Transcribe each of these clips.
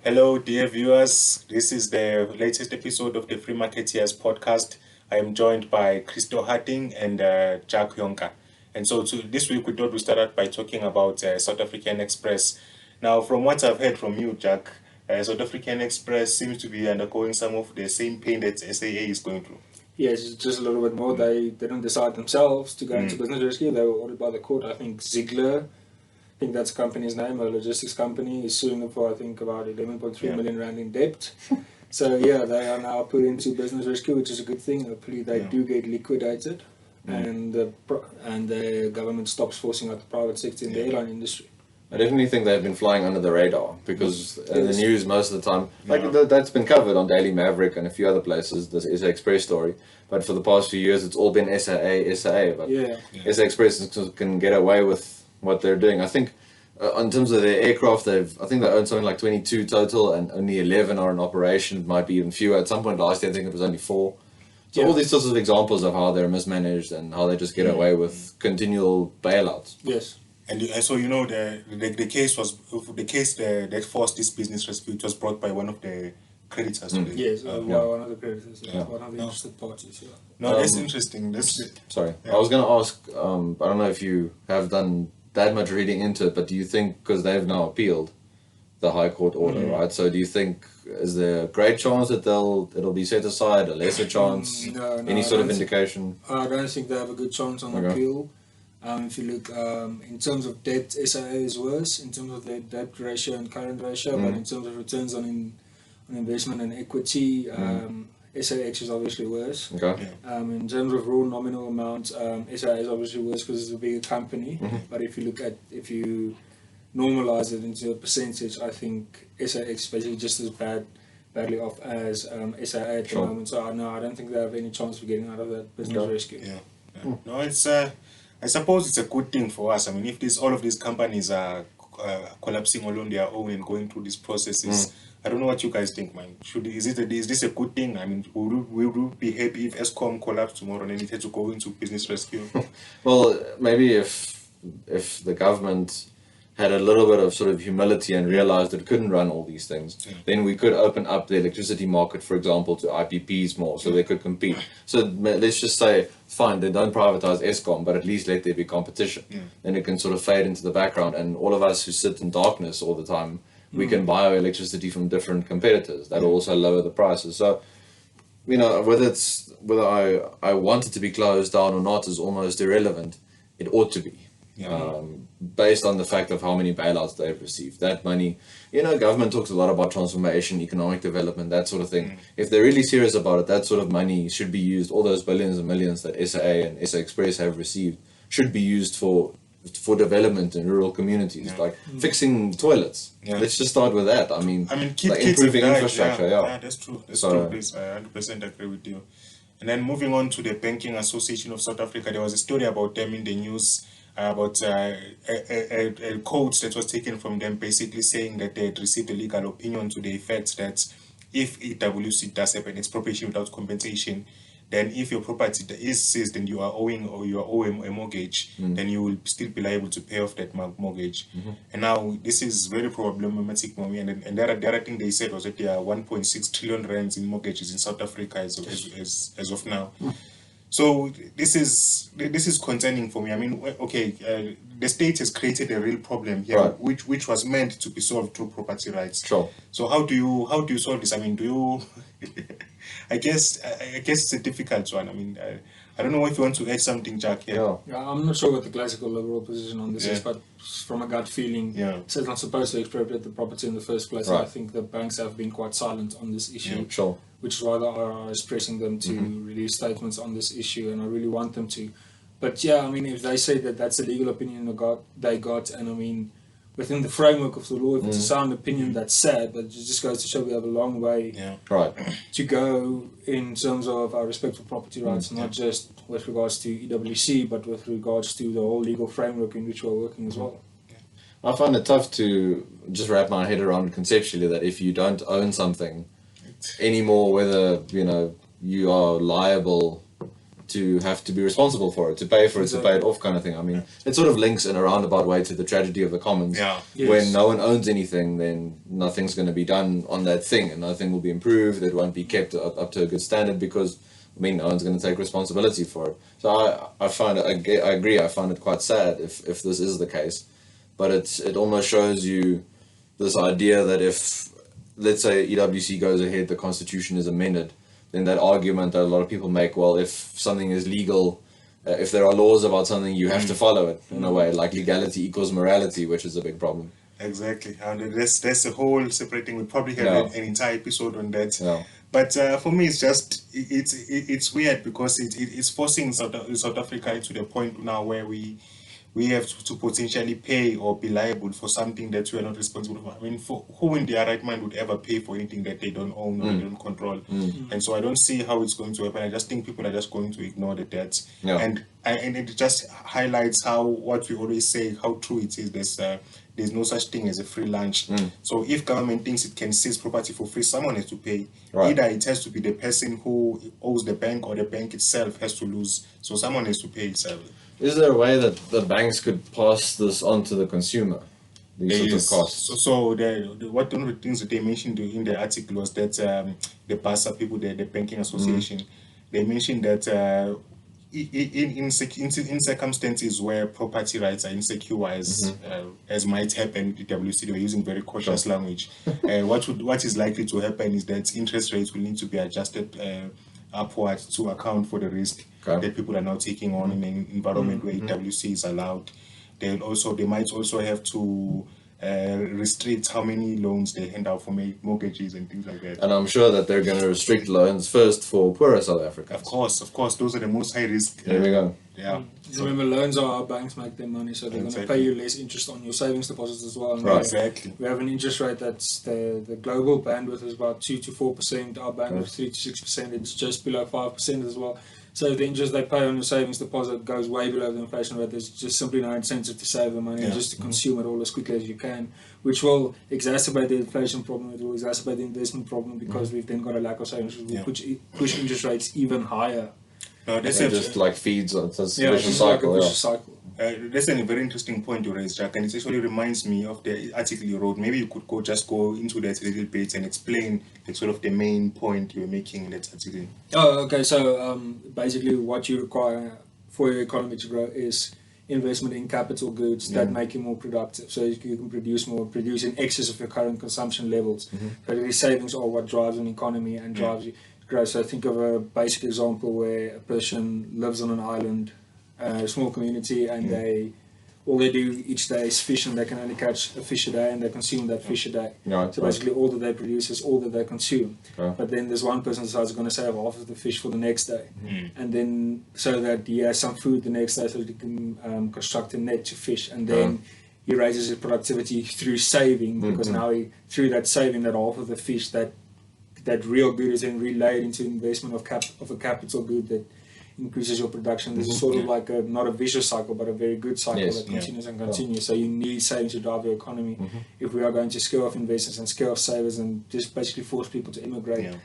Hello, dear viewers. This is the latest episode of the Free Marketeers podcast. I am joined by Hattingh and Jacques Jonker. And so this week we thought we start out by talking about South African Express. Now, from what I've heard from you, Jacques, South African Express seems to be undergoing some of the same pain that SAA is going through. Yes, it's just a little bit more. They didn't decide themselves to go into business rescue. They were ordered by the court. I think Ziegler, I think that's the company's name, a logistics company, is suing them for, I think, about 11.3 million rand in debt. So, yeah, they are now put into business rescue, which is a good thing. Hopefully they do get liquidated and the government stops forcing out the private sector in the airline industry. I definitely think they've been flying under the radar because in the news most of the time, that's been covered on Daily Maverick and a few other places, this SA Express story. But for the past few years, it's all been SAA. But SA Express can get away with what they're doing. I think in terms of their aircraft, I think they own something like 22 total and only 11 are in operation. It might be even fewer. At some point last year, I think it was only 4. So all these sorts of examples of how they're mismanaged and how they just get away with continual bailouts. Yes. And so the case that forced this business rescue. It was brought by one of the creditors. Yes, one of the creditors. One of the interested parties. Yeah. No, that's interesting. Sorry, I was going to ask. I don't know if you have done that much reading into it, but do you think, because they've now appealed the High Court order, right? So do you think, is there a great chance that it'll be set aside, a lesser chance? No, any sort of indication? I don't think they have a good chance on appeal. If you look, in terms of debt, SAA is worse in terms of their debt ratio and current ratio, but in terms of returns on investment and equity, SAX is obviously worse. Okay. In terms of raw nominal amount, SAA is obviously worse because it's a bigger company. But if you normalize it into a percentage, I think SAX is basically just as badly off as SAA at the moment. So no, I don't think they have any chance of getting out of that business rescue. No, it's I suppose it's a good thing for us. I mean, if all of these companies are collapsing all on their own and going through these processes, I don't know what you guys think, man. Is this a good thing? I mean, will we be happy if Eskom collapsed tomorrow and it had to go into business rescue? Well, maybe if the government had a little bit of sort of humility and realized it couldn't run all these things, then we could open up the electricity market, for example, to IPPs more, so they could compete. So let's just say, fine, they don't privatize Eskom, but at least let there be competition. Then it can sort of fade into the background, and all of us who sit in darkness all the time, we can buy our electricity from different competitors. That'll also lower the prices. So, whether I want it to be closed down or not is almost irrelevant. It ought to be. Based on the fact of how many bailouts they've received. That money, government talks a lot about transformation, economic development, that sort of thing. If they're really serious about it, that sort of money should be used, all those billions and millions that SAA and SA Express have received, should be used for development in rural communities, like fixing toilets. Let's just start with that. I mean improving infrastructure. Yeah, that's true. That's true. Please, I 100% agree with you. And then moving on to the Banking Association of South Africa, there was a story about them in the news about a quote that was taken from them, basically saying that they had received a legal opinion to the effect that if EWC does have an expropriation without compensation, then if your property is seized and you are owing a mortgage, then you will still be liable to pay off that mortgage. And now this is very problematic for me. And the other thing they said was that there are 1.6 trillion rands in mortgages in South Africa as of now. So this is concerning for me. I mean, the state has created a real problem here, which was meant to be solved through property rights. Sure. So how do you solve this? I mean, I guess it's a difficult one. I mean, I don't know if you want to add something, Jacques. Yeah, I'm not sure what the classical liberal position on this is, but from a gut feeling, so it's not supposed to expropriate the property in the first place. I think the banks have been quite silent on this issue. Which is why I is pressing them to release statements on this issue, and I really want them to. But I mean, if they say that that's a legal opinion they got, and I mean, within the framework of the law, if it's a sound opinion, that's sad, but it just goes to show we have a long way to go in terms of our respect for property rights, not just with regards to EWC, but with regards to the whole legal framework in which we're working as well. I find it tough to just wrap my head around conceptually that if you don't own something anymore, whether you are liable to have to be responsible for it, to pay for it, to pay it off, kind of thing. I mean, it sort of links in a roundabout way to the tragedy of the commons. When no one owns anything, then nothing's going to be done on that thing, and nothing will be improved. It won't be kept up to a good standard because, I mean, no one's going to take responsibility for it. So I agree. I find it quite sad if this is the case, but it almost shows you this idea that if, let's say, EWC goes ahead, the constitution is amended, then that argument that a lot of people make, well, if something is legal, if there are laws about something, you have to follow it in a way, like legality equals morality, which is a big problem. Exactly, and that's a whole separate thing. We probably have an entire episode on that. But for me, it's just it's weird because it's forcing South Africa to the point now where we have to potentially pay or be liable for something that we are not responsible for. I mean, for who in their right mind would ever pay for anything that they don't own or they don't control? And so I don't see how it's going to happen. I just think people are just going to ignore the debt. And it just highlights how what we always say, how true it is. There's no such thing as a free lunch. So if government thinks it can seize property for free, someone has to pay. Either it has to be the person who owes the bank, or the bank itself has to lose. So someone has to pay itself. Is there a way that the banks could pass this on to the consumer? These sort of costs. So one of the things that they mentioned in the article was that the BASA people, the banking association, they mentioned that in circumstances where property rights are insecure, as might happen with WC, they were using very cautious language. What is likely to happen is that interest rates will need to be adjusted upward to account for the risk that people are now taking on in an environment where EWC is allowed. They might also have to restrict how many loans they hand out for mortgages and things like that. And I'm sure that they're going to restrict loans first for poorer South Africans. Of course, those are the most high risk. There we go. Remember, loans are how banks make their money, so they're going to pay you less interest on your savings deposits as well. Exactly. We have an interest rate that's the global bandwidth is about 2 to 4%. Our bandwidth 3 to 6%. It's just below 5% as well. So the interest they pay on your savings deposit goes way below the inflation rate. There's just simply no incentive to save the money and just to consume it all as quickly as you can, which will exacerbate the inflation problem. It will exacerbate the investment problem because we've then got a lack of savings, which will push interest rates even higher. No, that's just like feeds on a vicious cycle. Like cycle. That's a very interesting point you raised, Jacques, and it actually reminds me of the article you wrote. Maybe you could go into that a little bit and explain the main point you were making in that article. Oh, okay. So basically, what you require for your economy to grow is investment in capital goods that make you more productive, so you can produce in excess of your current consumption levels. But these savings are what drives an economy and drives you growth. So think of a basic example where a person lives on an island, a small community, and all they do each day is fish, and they can only catch a fish a day, and they consume that fish a day. So basically all that they produce is all that they consume. But then there's one person decides going to save half of the fish for the next day, and then so that he has some food the next day, so that he can construct a net to fish, and then he raises his productivity through saving, because now through that saving, that half of the fish, that real good is then relayed into investment of a capital good that increases your production. This is sort of like not a vicious cycle, but a very good cycle that continues and continues. So you need savings to drive your economy. If we are going to scare off investors and scare off savers and just basically force people to immigrate,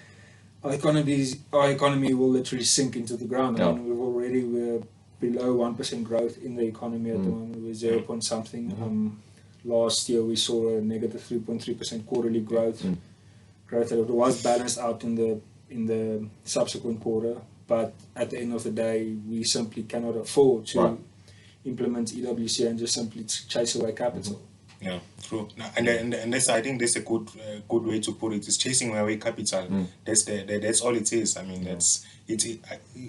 our economy will literally sink into the ground. I mean, we're below 1% growth in the economy at the moment. We're 0 point something. Last year we saw a negative 3.3% quarterly growth. Growth that was balanced out in the subsequent quarter. But at the end of the day, we simply cannot afford to implement EWC and just simply chase away capital. Yeah, true. And that's, I think that's a good way to put it. It's chasing away capital. That's all it is. I mean, that's it.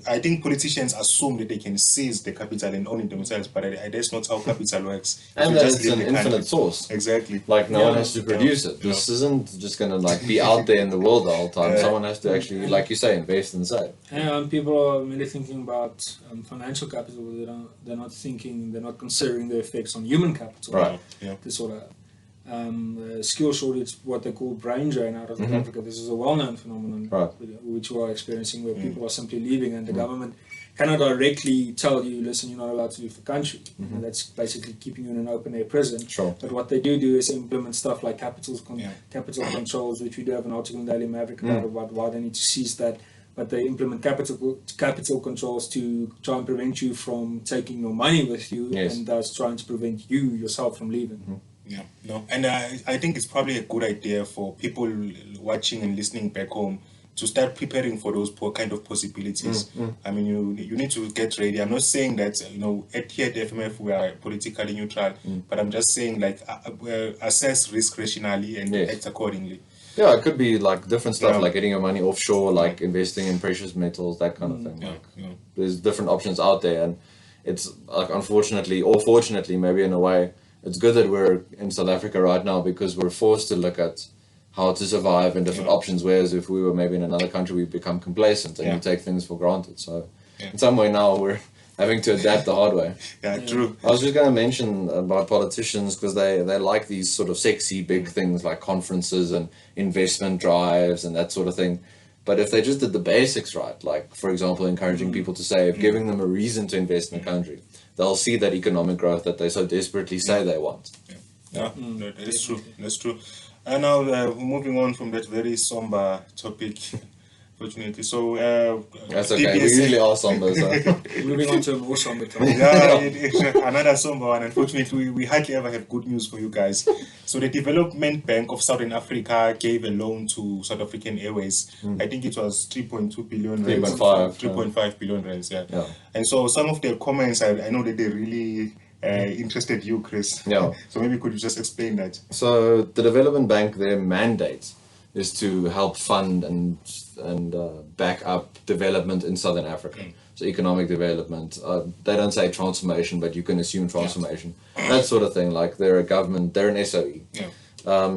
I think politicians assume that they can seize the capital and own it themselves, but that's not how capital works. And that it's an infinite source. Exactly. Like no one has to produce it. This isn't just going to be out there in the world the whole time. Someone has to actually, like you say, invest and save. And people are merely thinking about financial capital. They're not considering the effects on human capital. Right. This sort of skill shortage, what they call brain drain out of South Africa. This is a well-known phenomenon which we are experiencing, where people are simply leaving, and the government cannot directly tell you, listen, you're not allowed to leave the country. That's basically keeping you in an open-air prison. But what they do is implement stuff like capital controls, which we do have an article in Daily Maverick about why they need to seize that but they implement capital controls to try and prevent you from taking your money with you, and thus trying to prevent you yourself from leaving. Yeah, no, and I think it's probably a good idea for people watching and listening back home to start preparing for those kind of possibilities. I mean, you need to get ready. I'm not saying that, here at FMF we are politically neutral, but I'm just saying, like, assess risk rationally and act accordingly. Yeah, it could be like different stuff, like getting your money offshore, like investing in precious metals, that kind of thing. There's different options out there, and it's like, unfortunately or fortunately, maybe in a way, it's good that we're in South Africa right now, because we're forced to look at how to survive and different options, whereas if we were maybe in another country, we'd become complacent and we take things for granted. So in some way now we're having to adapt the hard way. True. I was just going to mention about politicians, because they like these sort of sexy big things like conferences and investment drives and that sort of thing. But if they just did the basics right, like, for example, encouraging people to save, giving them a reason to invest in the country, they'll see that economic growth that they so desperately say they want. That is true. That's true. And now moving on from that very somber topic, fortunately. So that's okay. We usually are somber. So. Moving on to a more somber topic. Another somber one. Unfortunately, we hardly ever have good news for you guys. So the Development Bank of Southern Africa gave a loan to South African Airways. I think it was 3.2 billion. 3.5 billion rands. Yeah. And so some of the comments, I know that they really interested you, Chris. So maybe could you just explain that? So the Development Bank, their mandate is to help fund and back up development in Southern Africa. So economic development. They don't say transformation, but you can assume transformation. That sort of thing. Like, they're a government, they're an SOE.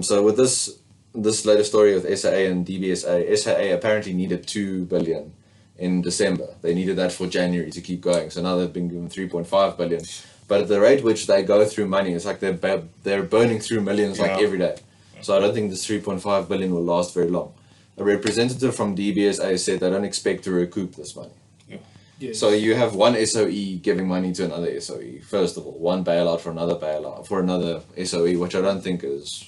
So with this latest story with SAA and DBSA, SAA apparently needed 2 billion in December. They needed that for January to keep going. So now they've been given 3.5 billion. But at the rate which they go through money, it's like they're burning through millions like every day. So I don't think this 3.5 billion will last very long. A representative from DBSA said they don't expect to recoup this money. So you have one SOE giving money to another SOE. First of all, one bailout for another SOE, which I don't think is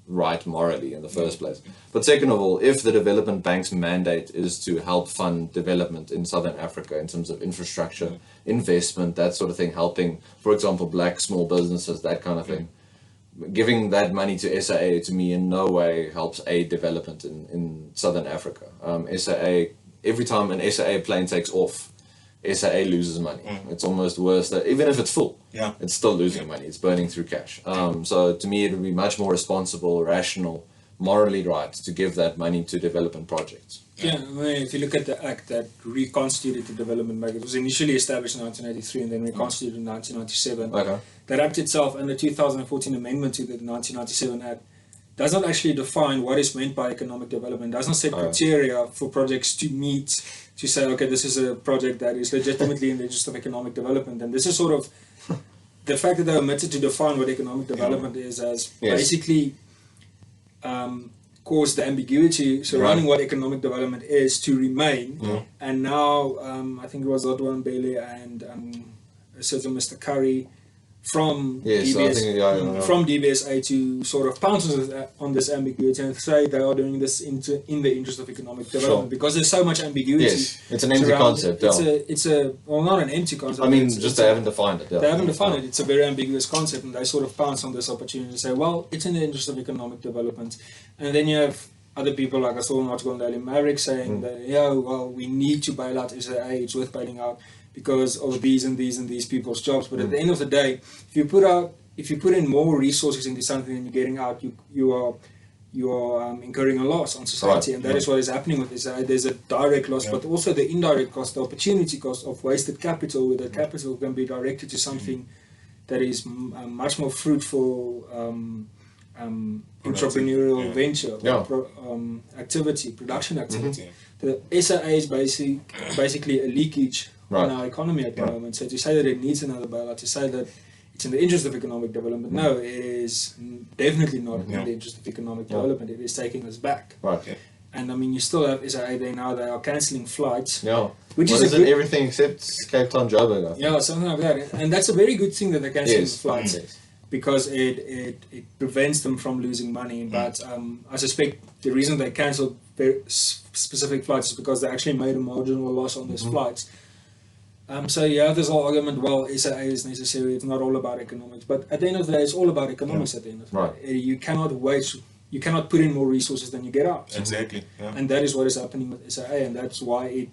right morally in the first place. But second of all, if the Development Bank's mandate is to help fund development in Southern Africa in terms of infrastructure, investment, that sort of thing, helping, for example, black small businesses, that kind of thing, giving that money to SAA, to me, in no way helps aid development in Southern Africa. SAA, every time an SAA plane takes off, SAA loses money. It's almost worse that even if it's full, it's still losing money. It's burning through cash. So to me, it would be much more responsible, rational, morally right to give that money to development projects. I mean, if you look at the act that reconstituted the Development Bank, it was initially established in 1983 and then reconstituted in 1997. That act itself, and the 2014 amendment to the 1997 act, does not actually define what is meant by economic development, does not set criteria for projects to meet, to say, okay, this is a project that is legitimately in the interest of economic development. And this is sort of the fact that they omitted to define what economic development is, as basically caused the ambiguity surrounding what economic development is to remain. And now, I think it was Odwan Bailey and a certain Mr. Curry from DBSA to sort of pounce on this ambiguity and say they are doing this in the interest of economic development, because there's so much ambiguity. It's an empty concept. It's not an empty concept. I mean, they haven't defined it. They haven't defined it. It's a very ambiguous concept, and they sort of pounce on this opportunity to say, well, it's in the interest of economic development. And then you have other people, like I saw an article on Daily Maverick saying that, we need to bail out SAA, it's worth bailing out because of these and these and these people's jobs. But at the end of the day, if you put in more resources into something than you're getting out, you are incurring a loss on society, and that is what is happening with this. There's a direct loss, but also the indirect cost, the opportunity cost of wasted capital, where the capital can be directed to something that is much more fruitful, entrepreneurial venture, production activity. The SAA is basically a leakage in our economy at the moment. So to say that it needs another bailout, to say that it's in the interest of economic development, no, it is definitely not in the interest of economic development. It is taking us back. And I mean, you still have SAA there now, they are cancelling flights. Which is everything except Cape Town, Joburg. Something like that. And that's a very good thing that they're cancelling flights. because it prevents them from losing money. But I suspect the reason they cancelled specific flights is because they actually made a marginal loss on those flights. So yeah, there's all argument, well, SAA is necessary, it's not all about economics. But at the end of the day, it's all about economics at the end of the day. You cannot waste, you cannot put in more resources than you get out. Exactly. Yeah. And that is what is happening with SAA, and that's why it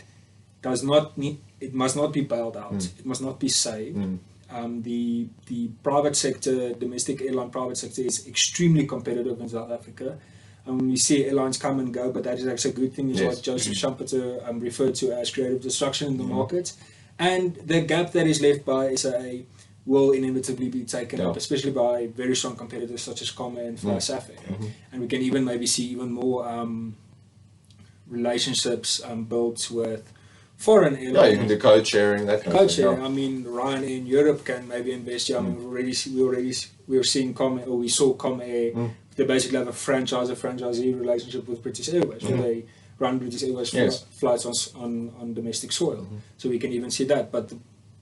does not need, it must not be bailed out, it must not be saved. The private sector, domestic airline private sector is extremely competitive in South Africa. We see airlines come and go, but that is actually a good thing, is what Joseph Schumpeter referred to as creative destruction in the market. And the gap that is left by SAA will inevitably be taken up, especially by very strong competitors such as Comair and Fly Safair. And we can even maybe see even more relationships built with foreign airlines. Yeah, you can do code sharing, that kind of thing. I mean, Ryanair in Europe can maybe invest here. I mean, we are seeing Comair, or we saw Comair. They basically have a franchisee relationship with British Airways, where they run British Airways flights on domestic soil. So we can even see that. But the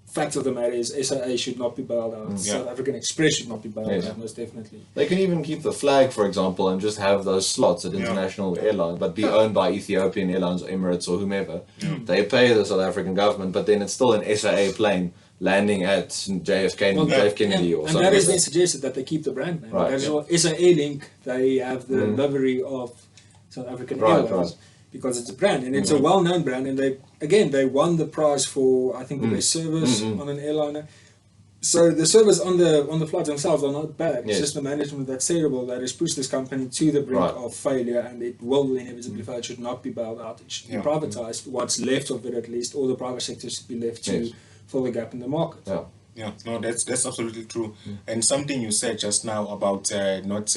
fact of the matter is, SAA should not be bailed out. South African Express should not be bailed out, most definitely. They can even keep the flag, for example, and just have those slots at international airlines, but be owned by Ethiopian Airlines or Emirates or whomever. They pay the South African government, but then it's still an SAA plane landing at JF Kennedy or something. And that is then suggested that they keep the brand name. That is what SAA Link, they have the livery of South African Airways. Because it's a brand, and it's a well-known brand, and they won the prize for, I think, the best service on an airliner. So the service on the flights themselves are not bad. It's just the management that's terrible that has pushed this company to the brink of failure, and it will inevitably fail. It should not be bailed out. It should be privatized. What's left of it, at least, all the private sector should be left to fill the gap in the market. Yeah, no, that's absolutely true. And something you said just now about not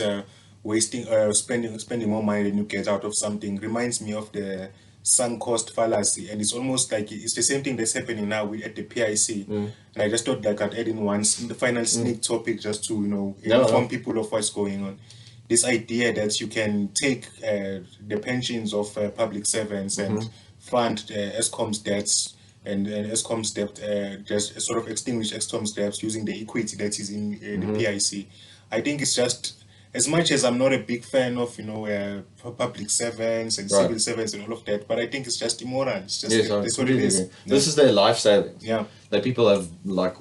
wasting spending more money than you get out of something reminds me of the sunk cost fallacy, and it's almost like it's the same thing that's happening now at the PIC. And I just thought that I'd add in the final sneak topic just to inform people of what's going on. This idea that you can take the pensions of public servants and fund Eskom's debts and Eskom's debt, just sort of extinguish Eskom's debts using the equity that is in the PIC. I think it's just, as much as I'm not a big fan of public servants and civil servants and all of that, but I think it's just immoral. It's just that's what it is. This is their life savings. Yeah, that people have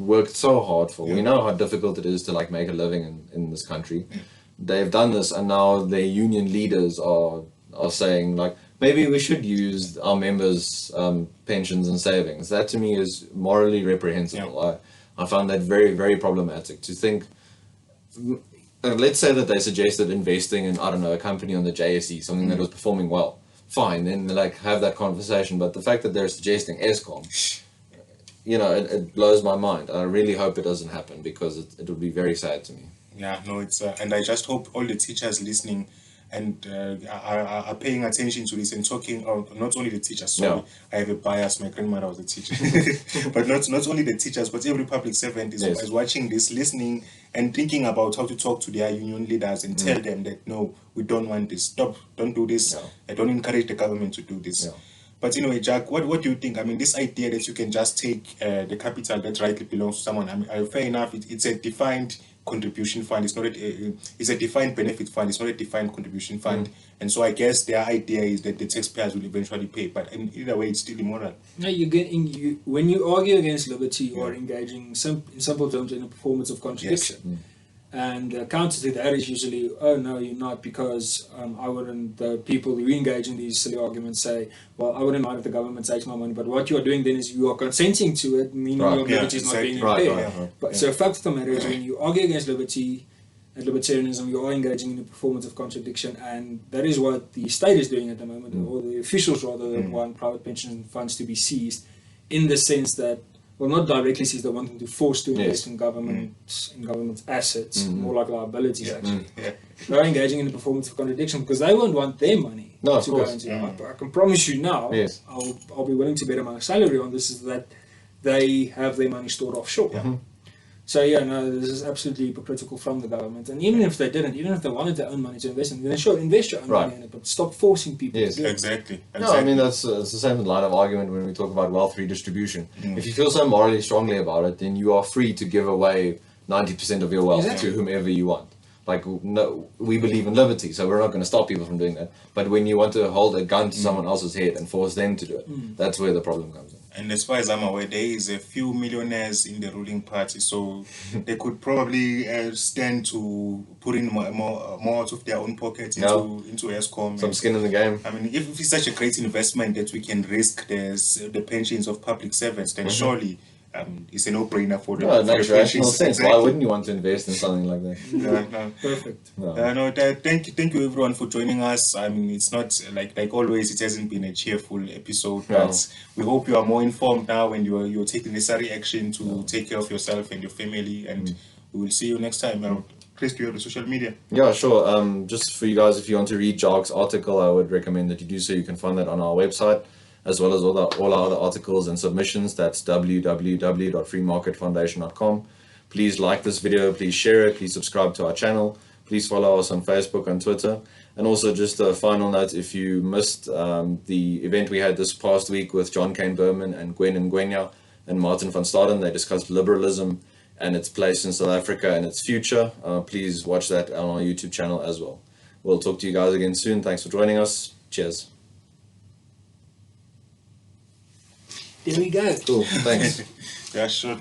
worked so hard for. We know how difficult it is to make a living in this country. They've done this, and now their union leaders are saying maybe we should use our members' pensions and savings. That to me is morally reprehensible. I find that very, very problematic to think. Let's say that they suggested investing in, I don't know, a company on the JSE, something that was performing well. Fine, then have that conversation. But the fact that they're suggesting Eskom, it blows my mind. I really hope it doesn't happen, because it would be very sad to me. Yeah, no, it's and I just hope all the teachers listening and are paying attention to this and talking, not only the teachers, sorry, I have a bias, my grandmother was a teacher, but not only the teachers, but every public servant is watching this, listening and thinking about how to talk to their union leaders and tell them that, no, we don't want this, stop, don't do this, I don't encourage the government to do this. But Jacques, what do you think? I mean, this idea that you can just take the capital that rightly belongs to someone, I mean, fair enough, it's a defined contribution fund. It's not it's a defined benefit fund. It's not a defined contribution fund. And so I guess their idea is that the taxpayers will eventually pay. But in either way, it's still immoral. No, when you argue against liberty, you are engaging in simple terms in a performance of contradiction. And the counter to that is usually, oh no, you're not, because the people who engage in these silly arguments say, well, I wouldn't mind if the government takes my money, but what you are doing then is you are consenting to it, meaning your liberty is not being impaired. So the fact of the matter is, when you argue against liberty and libertarianism, you are engaging in a performance of contradiction, and that is what the state is doing at the moment, or the officials rather, that want private pension funds to be seized, in the sense that, well, not directly seized, they're wanting to force to invest in government assets, more like liabilities actually. They're engaging in the performance of contradiction because they won't want their money to go into I can promise you now, I'll be willing to bet my salary on this, is that they have their money stored offshore. So this is absolutely hypocritical from the government. And even if they didn't, even if they wanted their own money to invest in, then sure, invest your own money in it, but stop forcing people to do it. Exactly. No, I mean, it's the same line of argument when we talk about wealth redistribution. If you feel so morally strongly about it, then you are free to give away 90% of your wealth to whomever you want. Like, no, we believe in liberty, so we're not going to stop people from doing that. But when you want to hold a gun to someone else's head and force them to do it, that's where the problem comes in. And as far as I'm aware, there is a few millionaires in the ruling party, so they could probably stand to put in more out of their own pockets into Eskom. Some skin in the game. I mean, if it's such a great investment that we can risk the pensions of public servants, then surely it's a no-brainer for the No, it makes rational sense. Exactly. Why wouldn't you want to invest in something like that? No. Perfect. Thank you everyone for joining us. I mean, it's not like always, it hasn't been a cheerful episode, but we hope you are more informed now and you're taking necessary action to take care of yourself and your family, and we will see you next time. Chris, do you have the social media? Yeah, sure. Just for you guys, if you want to read Jacques' article, I would recommend that you do so. You can find that on our website, as well as all our other articles and submissions. That's www.freemarketfoundation.com. Please like this video, please share it, please subscribe to our channel, please follow us on Facebook and Twitter. And also, just a final note, if you missed the event we had this past week with John Kane Berman and Gwen Ngwenya and Martin van Staden, they discussed liberalism and its place in South Africa and its future. Please watch that on our YouTube channel as well. We'll talk to you guys again soon. Thanks for joining us. Cheers. There we go. Cool, thanks. Yeah, sure.